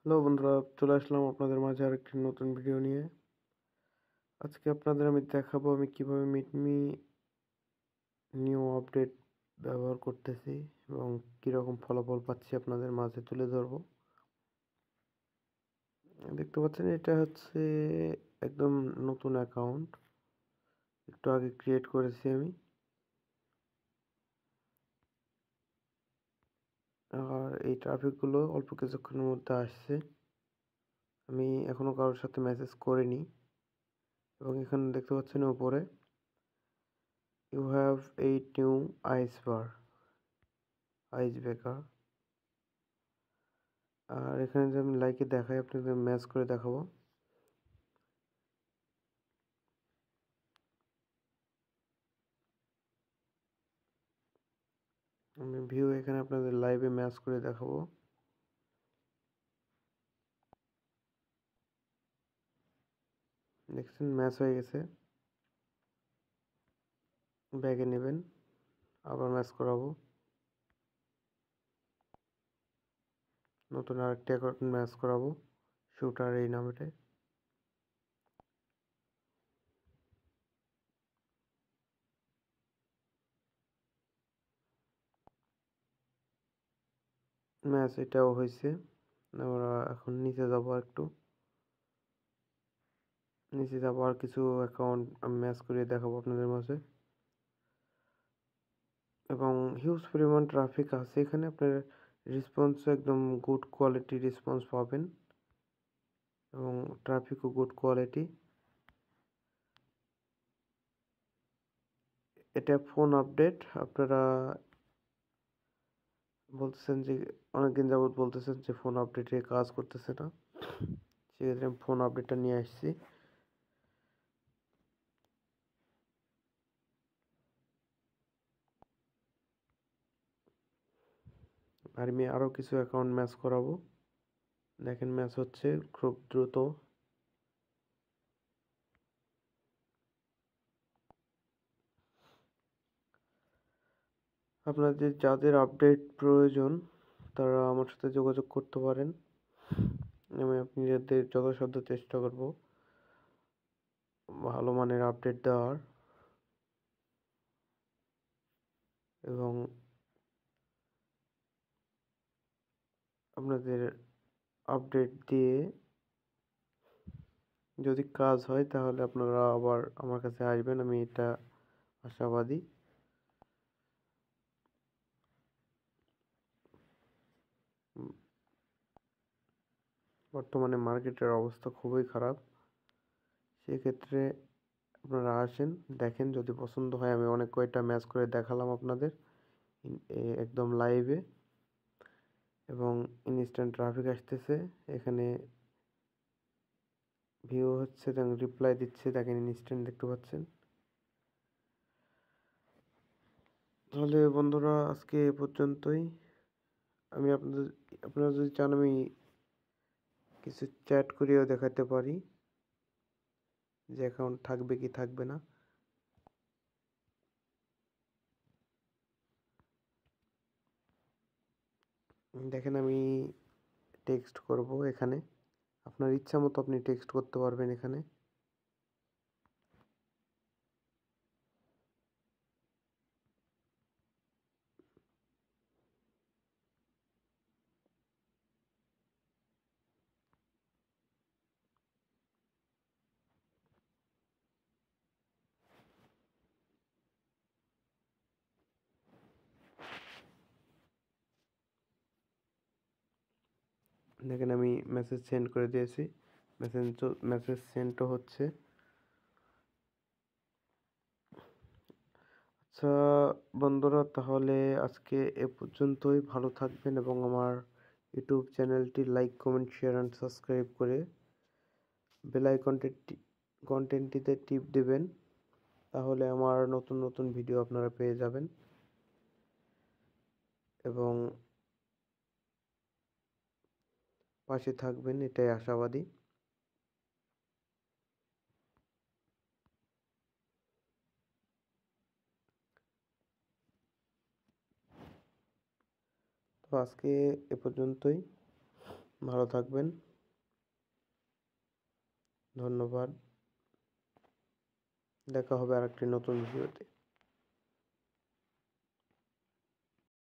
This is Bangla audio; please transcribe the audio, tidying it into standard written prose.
হ্যালো বন্ধুরা, চলে আসলাম আপনাদের মাঝে আরেকটি নতুন ভিডিও নিয়ে। আজকে আপনাদের আমি দেখাবো আমি কিভাবে মিটমি নিউ আপডেট ব্যবহার করতেছি এবং কীরকম ফলাফল পাচ্ছি আপনাদের মাঝে তুলে ধরবো। দেখতে পাচ্ছেন এটা হচ্ছে একদম নতুন অ্যাকাউন্ট, একটু আগে ক্রিয়েট করেছি আমি। আর এই ট্রাফিকগুলো অল্প কিছুক্ষণের মধ্যে আসছে। আমি এখনও কারোর সাথে মেসেজ করিনি এবং এখানে দেখতে পাচ্ছেন উপরে you have 8 new ice breaker. আর এখানে যে আমি লাইকে দেখাই আপনাদের ম্যাচ করে দেখাবো। আমি ভিউ এখানে আপনাদের লাইভে ম্যাচ করে দেখাবো। দেখছেন ম্যাচ হয়ে গেছে। ব্যাগে নেবেন, আবার ম্যাচ করাবো। নতুন আরেকটি অ্যাকাউন্ট ম্যাচ করাবো শুটার এই নামেতে। ম্যাচ এটাও হয়েছে। আমরা এখন নিচে যাবো, একটু নিচে যাবো, আর কিছু অ্যাকাউন্ট আমি ম্যাচ করে দেখাবো আপনাদের মাঝে। এবং হিউজ পরিমাণ ট্রাফিক আছে এখানে, আপনার রেসপন্স একদম গুড কোয়ালিটি রেসপন্স পাবেন এবং ট্রাফিকও গুড কোয়ালিটি। এটা ফোন আপডেট। আপনারা বলতেছেন যে অনেকদিন যাবত বলতেছেন যে ফোন আপডেটে কাজ করতেছে না, সেক্ষেত্রে আমি ফোন আপডেটটা নিয়ে আসছি। আর আমি আরও কিছু অ্যাকাউন্ট ম্যাচ করাবো। দেখেন ম্যাচ হচ্ছে খুব দ্রুত। আপনাদের যাদের আপডেট প্রয়োজন তারা আমার সাথে যোগাযোগ করতে পারেন। আমি আপনাদের যথাসাধ্য চেষ্টা করব ভালো মানের আপডেট দেওয়ার এবং আপনাদের আপডেট দিয়ে যদি কাজ হয় তাহলে আপনারা আবার আমার কাছে আসবেন, আমি এটা আশাবাদী। বর্তমানে মার্কেটের অবস্থা খুবই খারাপ, সেক্ষেত্রে আপনারা আসেন, দেখেন, যদি পছন্দ হয় আমি অনেক কয়টা ম্যাচ করে দেখালাম আপনাদের একদম লাইভে। এবং ইনস্ট্যান্ট ট্রাফিক আসতেছে এখানে, ভিউ হচ্ছে, রিপ্লাই দিচ্ছে, দেখেন ইনস্ট্যান্ট দেখতে পাচ্ছেন। তাহলে বন্ধুরা আজকে এ পর্যন্তই। আমি আপনারা যদি চান আমি কিছু চ্যাট করেও দেখাতে পারি যে অ্যাকাউন্ট থাকবে কি থাকবে না। দেখেন আমি টেক্সট করব এখানে, আপনার ইচ্ছা মতো আপনি টেক্সট করতে পারবেন এখানে। দেখেন আমি মেসেজ সেন্ড করে দিয়েছি, মেসেজ সেন্ডও হচ্ছে। আচ্ছা বন্ধুরা, তাহলে আজকে এ পর্যন্তই। ভালো থাকবেন এবং আমার ইউটিউব চ্যানেলটি like, comment, share and subscribe করে বেল কন্টেন্টটিতে টিপ দেবেন, তাহলে আমার নতুন নতুন ভিডিও আপনারা পেয়ে যাবেন এবং পাশে থাকবেন, এটাই আশাবাদী। তো আজকে এ পর্যন্তই। ভালো থাকবেন। ধন্যবাদ। দেখা হবে আরেকটি নতুন ভিডিওতে।